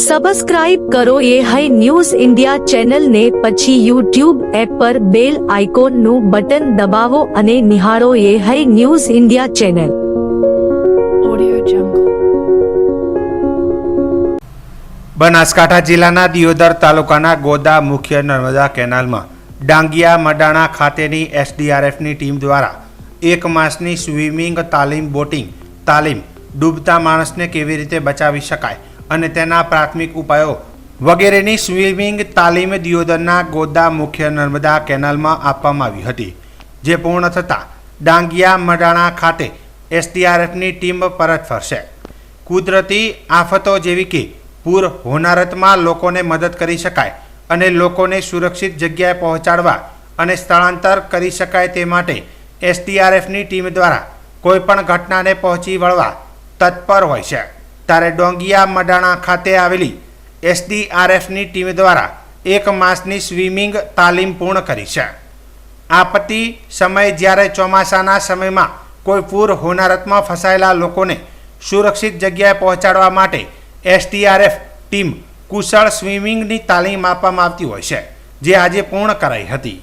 Subscribe કરો એ High News India ચેનલને, પછી યુટ્યુબ એપ પર બેલ આઇકોનનું બટન દબાવો અને નિહાળો એ High News India channel. Banaskantha જિલ્લાના દિયોદર તાલુકાના ગોદા મુખ્ય નર્મદા કેનાલમાં ડાંગિયા મડાણા ખાતેની એસડીઆરએફની ટીમ દ્વારા 1 માસની સ્વિમિંગ તાલીમ, બોટિંગ તાલીમ, ડૂબતા માણસને કેવી રીતે બચાવી શકાય અને તેના પ્રાથમિક ઉપાયો વગેરેની સ્વિમિંગ તાલીમ દિયોદરના ગોદા મુખ્ય નર્મદા કેનાલમાં આપવામાં આવી હતી. જે પૂર્ણ થતાં ડાંગિયા મડાણા ખાતે એસડીઆરએફની ટીમ પરત ફરશે. કુદરતી આફતો જેવી કે પૂર, હોનારતમાં લોકોને મદદ કરી શકાય અને લોકોને સુરક્ષિત જગ્યાએ પહોંચાડવા અને સ્થળાંતર કરી શકાય તે માટે એસડીઆરએફની ટીમ દ્વારા કોઈપણ ઘટનાને પહોંચી વળવા તત્પર હોય છે. ત્યારે ડોંગિયા મડાણા ખાતે આવેલી એસડીઆરએફની ટીમ દ્વારા 1 માસની સ્વિમિંગ તાલીમ પૂર્ણ કરી છે. આપત્તિ સમયે જ્યારે ચોમાસાના સમયમાં કોઈ પૂર, હોનારતમાં ફસાયેલા લોકોને સુરક્ષિત જગ્યાએ પહોંચાડવા માટે એસડીઆરએફ ટીમ કુશળ સ્વિમિંગની તાલીમ આપવામાં આવતી હોય છે, જે આજે પૂર્ણ કરાઈ હતી.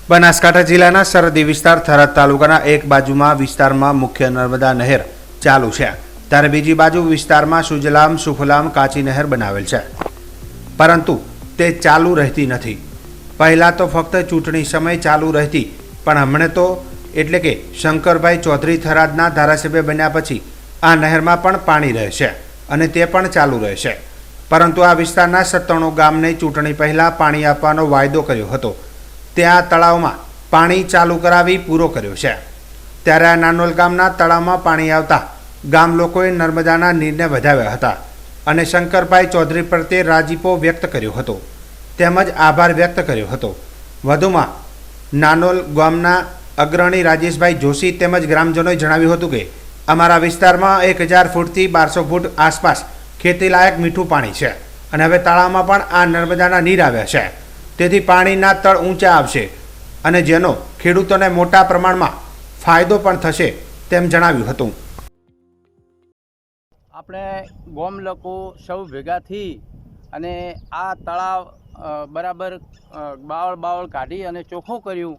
બનાસકાંઠા જિલ્લાના સરહદી વિસ્તાર થરાદ તાલુકાના એક બાજુમાં વિસ્તારમાં મુખ્ય નર્મદા નહેર ચાલુ છે, ત્યારે બીજી બાજુ વિસ્તારમાં સુજલામ સુફલામ કાચી નહેર બનાવેલ છે, પરંતુ તે ચાલુ રહેતી નથી. પહેલાં તો ફક્ત ચૂંટણી સમય ચાલુ રહેતી, પણ હમણાં તો એટલે કે શંકરભાઈ ચૌધરી થરાદના ધારાસભ્ય બન્યા પછી આ નહેરમાં પણ પાણી રહે છે અને તે પણ ચાલુ રહેશે. પરંતુ આ વિસ્તારના 97 ગામને ચૂંટણી પહેલાં પાણી આપવાનો વાયદો કર્યો હતો. ત્યાં તળાવમાં પાણી ચાલુ કરાવી પૂરો કર્યો છે. ત્યારે આ નાનોલ ગામના તળાવમાં પાણી આવતા ગામ લોકોએ નર્મદાના નીરને વધાવ્યા હતા અને શંકરભાઈ ચૌધરી પ્રત્યે રાજીપો વ્યક્ત કર્યો હતો, તેમજ આભાર વ્યક્ત કર્યો હતો. વધુમાં નાનોલ ગામના અગ્રણી રાજેશભાઈ જોશી તેમજ ગ્રામજનોએ જણાવ્યું હતું કે અમારા વિસ્તારમાં 1000 ફૂટથી 1200 ફૂટ આસપાસ ખેતીલાયક મીઠું પાણી છે અને હવે તળાવમાં પણ આ નર્મદાના નીર આવ્યા છે. તેથી પાણીના તળ ઊંચા આવશે અને જેનો ખેડૂતોને મોટા પ્રમાણમાં ફાયદો પણ થશે તેમ જણાવ્યું હતું. આપણે ગામ લોકો સૌ ભેગા થઈ અને આ તળાવ બરાબર બાવળ કાઢી અને ચોખ્ખું કર્યું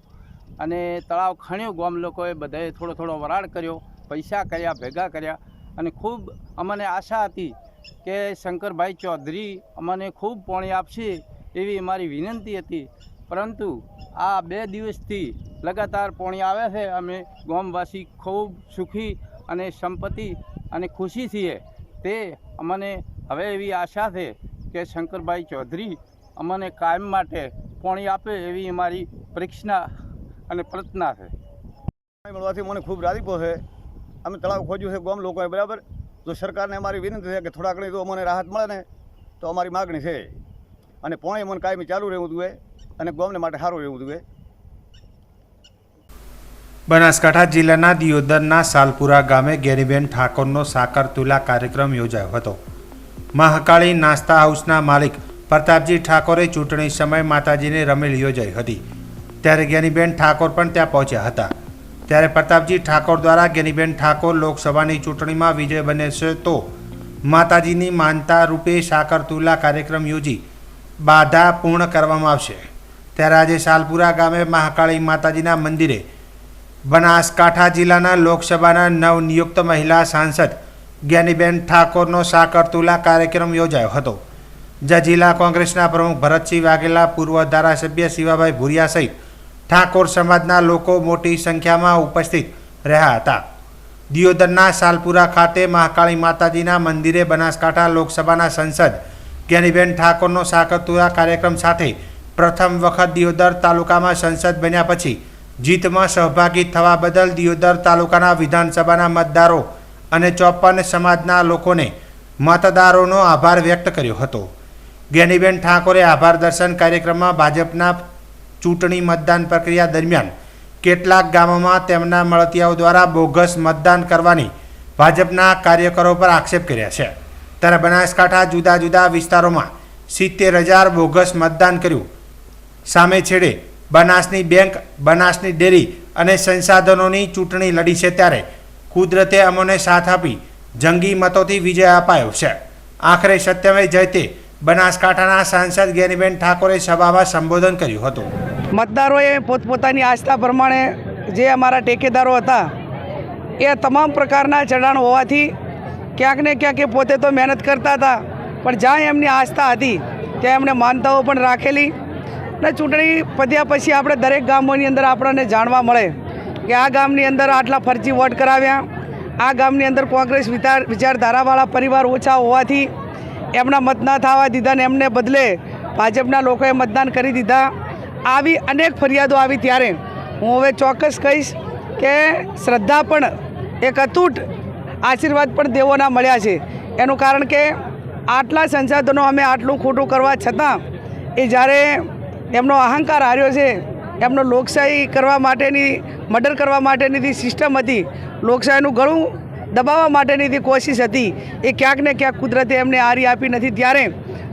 અને તળાવ ખણ્યું. ગામ લોકોએ બધાએ થોડો વરાળ કર્યો, પૈસા કર્યા, ભેગા કર્યા અને ખૂબ અમને આશા હતી કે શંકરભાઈ ચૌધરી અમને ખૂબ પાણી આપશે એવી અમારી વિનંતી હતી. પરંતુ આ 2 દિવસથી લગાતાર પાણી આવે છે. અમે ગામવાસી ખૂબ સુખી અને સંપત્તિ અને ખુશી છીએ. તે અમને હવે એવી આશા છે કે શંકરભાઈ ચૌધરી અમને કાયમ માટે પાણી આપે એવી અમારી પરીક્ષા અને પ્રાર્થના છે. મળવાથી મને ખૂબ રાજીપો છે. અમે તળાવ ખોજ્યું છે ગામ લોકોએ, બરાબર. જો સરકારને અમારી વિનંતી છે કે થોડા ઘણી જો અમને રાહત મળે ને તો અમારી માગણી છે અને પાણી મને કાયમી ચાલુ રહેવું જોઈએ અને ગામને માટે સારું રહેવું જોઈએ. બનાસકાંઠા જિલ્લાના દિયોદરના સાલપુરા ગામે ગેનીબેન ઠાકોરનો સાકર તુલા કાર્યક્રમ યોજાયો હતો. મહાકાળી નાસ્તા હાઉસના માલિક પ્રતાપજી ઠાકોરે ચૂંટણી સમયે માતાજીને રમેલ યોજાઈ હતી, ત્યારે ગેનીબેન ઠાકોર પણ ત્યાં પહોંચ્યા હતા. ત્યારે પ્રતાપજી ઠાકોર દ્વારા ગેનીબેન ઠાકોર લોકસભાની ચૂંટણીમાં વિજય બને છે તો માતાજીની માનતા રૂપે સાકર તુલા કાર્યક્રમ યોજી બાધા પૂર્ણ કરવામાં આવશે. ત્યારે આજે સાલપુરા ગામે મહાકાળી માતાજીના મંદિરે બનાસકાંઠા જિલ્લાના લોકસભાના નવનિયુક્ત મહિલા સાંસદ જ્ઞાનીબેન ઠાકોરનો સાકર તુલા કાર્યક્રમ યોજાયો હતો, જ્યાં જિલ્લા કોંગ્રેસના પ્રમુખ ભરતસિંહ વાઘેલા, પૂર્વ ધારાસભ્ય શિવાભાઈ ભુરિયા સહિત ઠાકોર સમાજના લોકો મોટી સંખ્યામાં ઉપસ્થિત રહ્યા હતા. દિયોદરના સાલપુરા ખાતે મહાકાળી માતાજીના મંદિરે બનાસકાંઠા લોકસભાના સંસદ જ્ઞાનીબેન ઠાકોરનો સાકર તુલા કાર્યક્રમ સાથે પ્રથમ વખત દિયોદર તાલુકામાં સંસદ બન્યા પછી જીતમાં સહભાગી થવા બદલ દિયોદર તાલુકાના વિધાનસભાના મતદારો અને 54 સમાજના લોકોને મતદારોનો આભાર વ્યક્ત કર્યો હતો. જ્ઞાનીબેન ઠાકોરે આભાર દર્શન કાર્યક્રમમાં ભાજપના ચૂંટણી મતદાન પ્રક્રિયા દરમિયાન કેટલાક ગામોમાં તેમના મળતિયાઓ દ્વારા બોગસ મતદાન કરવાની ભાજપના કાર્યકરો પર આક્ષેપ કર્યા છે. ત્યારે બનાસકાંઠા જુદા જુદા વિસ્તારોમાં 70,000 બોગસ મતદાન કર્યું સામે છેડે બનાસની બેંક, બનાસની ડેરી અને સંસાધનોની ચૂંટણી લડી છે, ત્યારે કુદરતે અમોને સાથ આપી જંગી મતોથી વિજય અપાયો છે. આખરે સત્યમય જયતે બનાસકાંઠાના સાંસદ ગેનીબેન ઠાકોરે સભામાં સંબોધન કર્યું હતું. મતદારોએ પોતપોતાની આસ્થા પ્રમાણે જે અમારા ટેકેદારો હતા એ તમામ પ્રકારના ચઢાણ હોવાથી ક્યાંક ને ક્યાંક એ પોતે તો મહેનત કરતા હતા, પણ જ્યાં એમની આસ્થા હતી ત્યાં એમણે માનતાઓ પણ રાખેલી. ને ચૂંટણી પત્યા પછી આપણે દરેક ગામોની અંદર આપણને જાણવા મળે કે આ ગામની અંદર આટલા ફરજી વોટ કરાવ્યા, આ ગામની અંદર કોંગ્રેસ વિચારધારાવાળા પરિવાર ઓછા હોવાથી એમના મત ના થવા દીધા ને એમને બદલે ભાજપના લોકોએ મતદાન કરી દીધા. આવી અનેક ફરિયાદો આવી ત્યારે હું હવે ચોક્કસ કહીશ કે શ્રદ્ધા પણ એક અતૂટ આશીર્વાદ પણ દેવોના મળ્યા છે. એનું કારણ કે આટલા સંસાધનો અમે આટલું ખોટું કરવા છતાં એ જ્યારે એમનો અહંકાર હાર્યો છે, એમનો લોકશાહી કરવા માટેની, મર્ડર કરવા માટેની સિસ્ટમ હતી, લોકશાહીનું ગળું દબાવવા માટેની કોશિશ હતી, એ ક્યાંક ને ક્યાંક કુદરતે એમને આરી આપી નથી. ત્યારે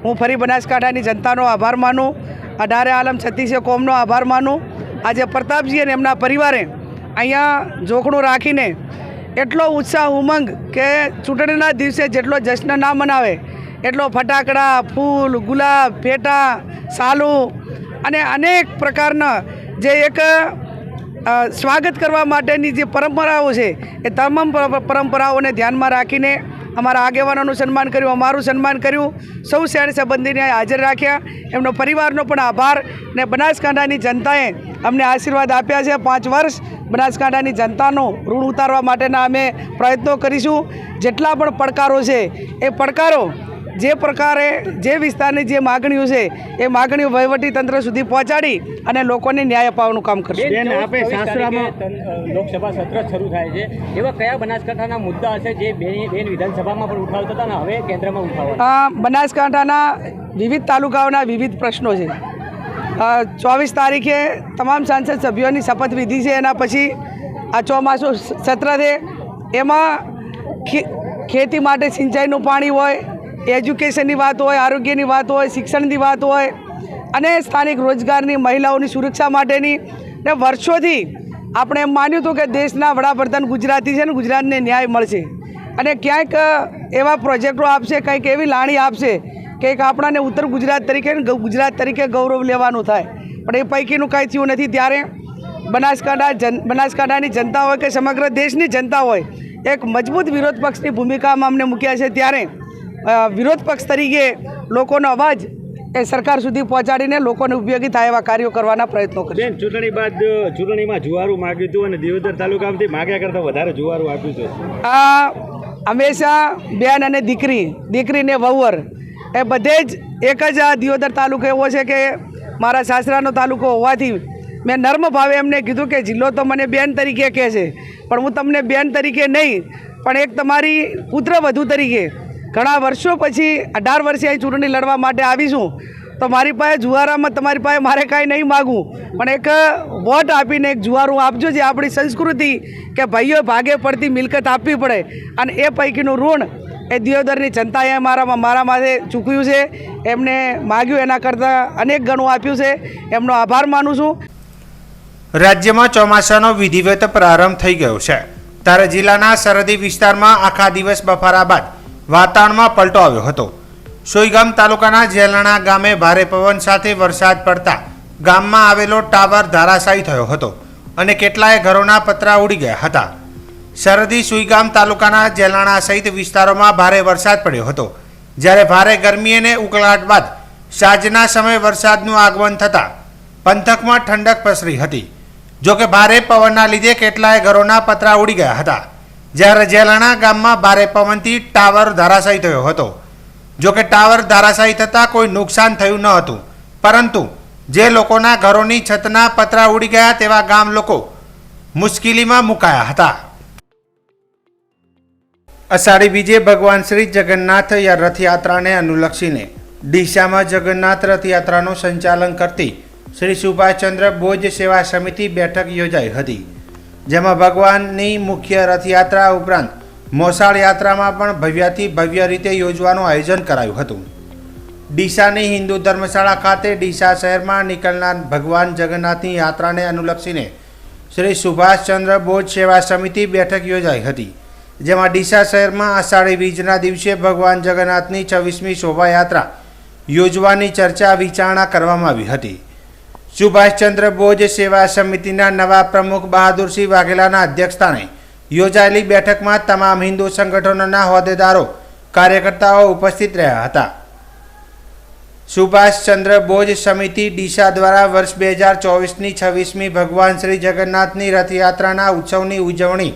હું ફરી બનાસકાંઠાની જનતાનો આભાર માનું, 18 આલમ 36 કોમનો આભાર માનું. આજે પ્રતાપજી અને એમના પરિવારે અહીંયા જોખણું રાખીને એટલો ઉત્સાહ, ઉમંગ કે ચૂંટણીના દિવસે જેટલો જશ્ન ના મનાવે એટલો ફટાકડા, ફૂલ, ગુલાબ, પેટા, સાલું અને અનેક પ્રકારના જે એક સ્વાગત કરવા માટેની જે પરંપરાઓ છે એ તમામ પરંપરાઓને ધ્યાનમાં રાખીને અમારા આગેવાનોનું સન્માન કર્યું, અમારું સન્માન કર્યું. સૌ શહેર સંબંધીને હાજર રાખ્યા. એમનો પરિવારનો પણ આભાર. ને બનાસકાંઠાની જનતાએ અમને આશીર્વાદ આપ્યા છે. 5 વર્ષ બનાસકાંઠાની જનતાનું ઋણ ઉતારવા માટેના અમે પ્રયત્નો કરીશું. જેટલા પણ પડકારો છે એ પડકારો જે પ્રકારે જે વિસ્તારની જે માગણીઓ છે એ માગણીઓ વહીવટીતંત્ર સુધી પહોંચાડી અને લોકોને ન્યાય અપાવવાનું કામ કરશે. લોકસભા સત્ર શરૂ થાય છે, એવા કયા બનાસકાંઠાના મુદ્દા હશે જે બેન વિધાનસભામાં પણ ઉઠાવતા હતા ને હવે કેન્દ્રમાં ઉઠાવવા? બનાસકાંઠાના વિવિધ તાલુકાઓના વિવિધ પ્રશ્નો છે. 24 તારીખે તમામ સાંસદ સભ્યોની શપથવિધિ છે. એના પછી આ ચોમાસું સત્ર છે, એમાં ખેતી માટે સિંચાઈનું પાણી હોય, એજ્યુકેશનની વાત હોય, આરોગ્યની વાત હોય, શિક્ષણની વાત હોય અને સ્થાનિક રોજગારની, મહિલાઓની સુરક્ષા માટેની. ને વર્ષોથી આપણે એમ માન્યું હતું કે દેશના વડાપ્રધાન ગુજરાતી છે ને ગુજરાતને ન્યાય મળશે અને ક્યાંક એવા પ્રોજેક્ટો આપશે, કંઈક એવી લાણી આપશે કે એક આપણાને ઉત્તર ગુજરાત તરીકે ગૌરવ લેવાનું થાય. પણ એ પૈકીનું કંઈ થયું નથી. ત્યારે બનાસકાંઠાની જનતા હોય કે સમગ્ર દેશની જનતા હોય, એક મજબૂત વિરોધ પક્ષની ભૂમિકામાં અમને મૂક્યા છે. ત્યારે વિરોધ પક્ષ તરીકે લોકોનો અવાજ એ સરકાર સુધી પહોંચાડીને લોકોને ઉપયોગી થાય એવા કાર્યો કરવાના પ્રયત્નો કરીએ. ચૂંટણી બાદ ચૂંટણીમાં જુવારું માગ્યું હતું અને દિયોદર તાલુકામાંથી માગ્યા કરતાં વધારે જુવારું આપ્યું છે. આ હંમેશા બેન અને દીકરીને વહુવર એ બધે જ એક જ આ દિયોદર તાલુકો એવો છે કે મારા સાસરાનો તાલુકો હોવાથી મેં નર્મ ભાવે એમને કીધું કે જિલ્લો તો મને બેન તરીકે કહે છે, પણ હું તમને બેન તરીકે નહીં પણ એક તમારી પુત્રવધુ તરીકે ઘણા વર્ષો પછી 18 વર્ષે અહીં ચૂંટણી લડવા માટે આવીશું. તો મારી પાસે જુવારામાં તમારી પાસે મારે કાંઈ નહીં માગવું, પણ એક વોટ આપીને એક જુવારું આપજો. જે આપણી સંસ્કૃતિ કે ભાઈઓ ભાગે પડતી મિલકત આપવી પડે અને એ પૈકીનું ઋણ એ દિયોદરની જનતાએ મારા માથે ચૂક્યું છે. એમને માગ્યું એના કરતાં અનેક ગણું આપ્યું છે. એમનો આભાર માનું છું. રાજ્યમાં ચોમાસાનો વિધિવત પ્રારંભ થઈ ગયો છે, ત્યારે જિલ્લાના સરહદી વિસ્તારમાં આખા દિવસ બફારા બાદ વાતાવરણમાં પલટો આવ્યો હતો. સોઈગામ તાલુકાના જેલણા ગામે ભારે પવન સાથે વરસાદ પડતા ગામમાં આવેલો ટાવર ધરાશાયી થયો હતો અને કેટલાય ઘરોના પતરા ઉડી ગયા હતા. સરહદી સુઈગામ તાલુકાના જેલણા સહિત વિસ્તારોમાં ભારે વરસાદ પડ્યો હતો. જ્યારે ભારે ગરમી અને ઉકળાટ બાદ સાંજના સમયે વરસાદનું આગમન થતાં પંથકમાં ઠંડક પ્રસરી હતી. જોકે ભારે પવનના લીધે કેટલાય ઘરોના પતરા ઉડી ગયા હતા. જ્યારે જેલણા ગામમાં ભારે પવનથી ટાવર ધરાશાયી થયો હતો. જોકે ટાવર ધરાશાયી થતાં કોઈ નુકસાન થયું ન હતું, પરંતુ જે લોકોના ઘરોની છતના પતરા ઉડી ગયા તેવા ગામ લોકો મુશ્કેલીમાં મુકાયા હતા. અષાઢી બીજે ભગવાન શ્રી જગન્નાથ રથયાત્રાને અનુલક્ષીને ડીસામાં જગન્નાથ રથયાત્રાનું સંચાલન કરતી શ્રી સુભાષચંદ્ર બોઝ સેવા સમિતિ બેઠક યોજાઈ હતી. જેમાં ભગવાનની મુખ્ય રથયાત્રા ઉપરાંત મોસાળ યાત્રામાં પણ ભવ્યાથી ભવ્ય રીતે યોજવાનું આયોજન કરાયું હતું. ડીસાની હિન્દુ ધર્મશાળા ખાતે ડીસા શહેરમાં નીકળનાર ભગવાન જગન્નાથની યાત્રાને અનુલક્ષીને શ્રી સુભાષચંદ્ર બોઝ સેવા સમિતિ બેઠક યોજાઈ હતી, જેમાં ડીસા શહેરમાં આષાઢી બીજના દિવસે ભગવાન જગન્નાથની 26મી શોભાયાત્રા યોજવાની ચર્ચા વિચારણા કરવામાં આવી હતી। સુભાષચંદ્ર બોઝ સેવા સમિતિના નવા પ્રમુખ બહાદુરસિંહ વાઘેલાના અધ્યક્ષસ્થાને યોજાયેલી બેઠકમાં તમામ હિન્દુ સંગઠનોના હોદ્દેદારો કાર્યકર્તાઓ ઉપસ્થિત રહ્યા હતા। સુભાષચંદ્ર બોઝ સમિતિ ડીસા દ્વારા વર્ષ 2024ની 26મી ભગવાન શ્રી જગન્નાથની રથયાત્રાના ઉત્સવની ઉજવણી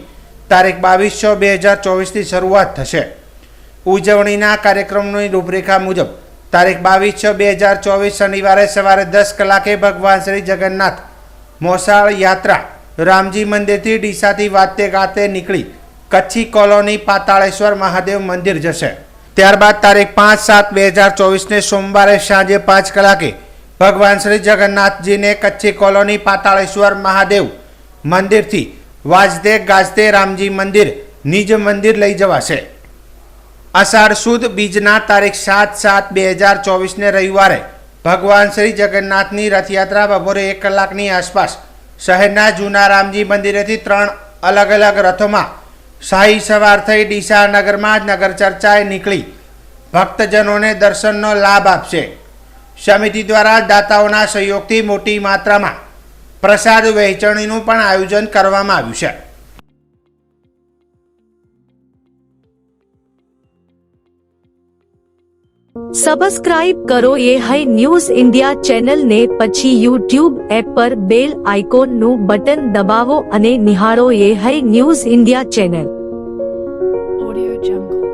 તારીખ 22/6/2024થી શરૂઆત થશે। ઉજવણીના કાર્યક્રમની રૂપરેખા મુજબ તારીખ 22/6/2024 શનિવારે સવારે 10 કલાકે ભગવાન શ્રી જગન્નાથ મોસાળ યાત્રા રામજી મંદિરથી ડીસાથી વાતે ગાતે નીકળી કચ્છી કોલોની પાતાળેશ્વર મહાદેવ મંદિર જશે। ત્યારબાદ તારીખ 5/7/2024ને સોમવારે સાંજે 5 કલાકે ભગવાન શ્રી જગન્નાથજીને કચ્છી કોલોની પાતાળેશ્વર મહાદેવ મંદિરથી વાજતે ગાજતે રામજી મંદિર નિજ મંદિર લઈ જવાશે। અષાઢ સુદ બીજના તારીખ 7/7/2024ને રવિવારે ભગવાન શ્રી જગન્નાથની રથયાત્રા બપોરે 1 કલાકની આસપાસ શહેરના જૂના રામજી મંદિરેથી 3 અલગ અલગ રથોમાં શાહી સવાર થઈ ડીસા નગરમાં નગર ચર્ચાએ નીકળી ભક્તજનોને દર્શનનો લાભ આપશે। સમિતિ દ્વારા દાતાઓના સહયોગથી મોટી માત્રામાં પ્રસાદ વહેંચણીનું પણ આયોજન કરવામાં આવ્યું છે। સબસ્ક્રાઇબ કરો એ હાઈ ન્યૂઝ ઇન્ડિયા ચેનલ ને પછી યુટ્યુબ એપ પર બેલ આઇકોનનું બટન દબાવો અને નિહાળો એ High News India channel. Audio Jungle.